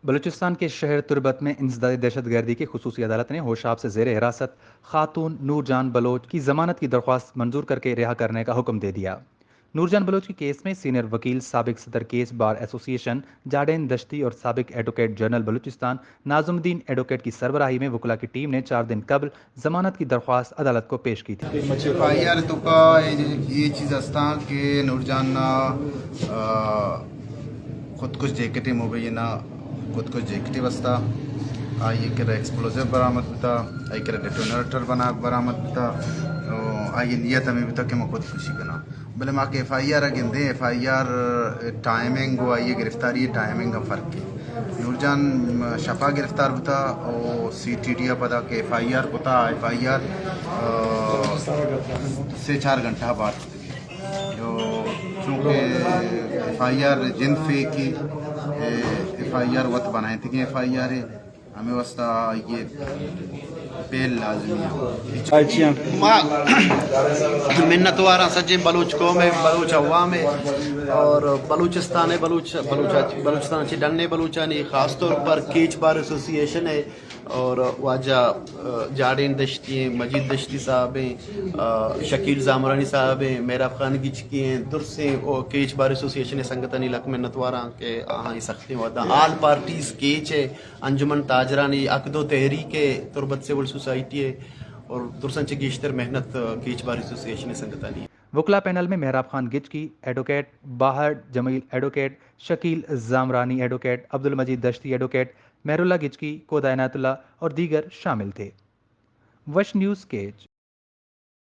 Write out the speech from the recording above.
बलूचिस्तान के शहर तुर्बत में इंसदादी दहशतगर्दी की खुसूसी अदालत ने होशाब से जेर हिरासत खातून नूरजान बलोच की जमानत की दरख्वास्त मंजूर करके रिहा करने का हुक्म दे दिया। नूरजान बलोच के केस में सीनियर वकील साबिक सदर केस बार एसोसिएशन जाडेन दश्ती और साबिक advocate general Balochistan Nazimuddin advocate की सरबराही में वकला की टीम ने 4 दिन कबल जमानत की दरख्वास्त अदालत को पेश की थी। FIR तुका ये चीज़ असता कि नूरजान खुदकुश जैकेटी मुबैना खुदकुश जैकेटी वस्ता आई के एक्सप्लोजिव बरामद बता आई के डेटोनेटर बना बरामद बता आई नियत हमें बता कि मैं खुदकुशी कना भले माँ के FIR अगेंदे FIR टाइमिंग वो आई गिरफ्तारी टाइमिंग का फ़र्क है। नूरजान शफा गिरफ्तार बता और CTD पता के FIR बता FIR से 4 घंटा बाद जो चूँकि FIR जिन फे की FIR वत बनाए थे कि FIR हमें वस्ता ये बेल लाजमी है। मिन्नतवारा सच्चे बलूच कौम है बलूच अवाम है और बलूचिस्तान है बलूचिस्तान से डन्ने बलूचानी ख़ास तौर पर केच बार एसोसिएशन है और वाजा जाडेन दश्ती हैं मजीद दश्ती साहब हैं शकील जामरानी साहब हैं मेहराब खान गिचकी हैं दुरसे और केच बार एसोसिएशन है संगतनी लक में नतवारा के हाँ सख्ती वादा आल पार्टीज केच है अंजुमन ताजरानी अकदो तहरीक है तुरबत सिविल सोसाइटी है और दुरसन गेशतर मेहनत केच बार एसोसिएशन है संगतनी। वकला पैनल में मेहराब खान गिचकी एडवोकेट, बाहर जमील एडवोकेट, शकील जामरानी एडवोकेट, अब्दुल मजीद दश्ती एडवोकेट, मेहरुल्ला गिचकी, कोदा इनायतुल्लाह और दीगर शामिल थे। वश न्यूज़ केच।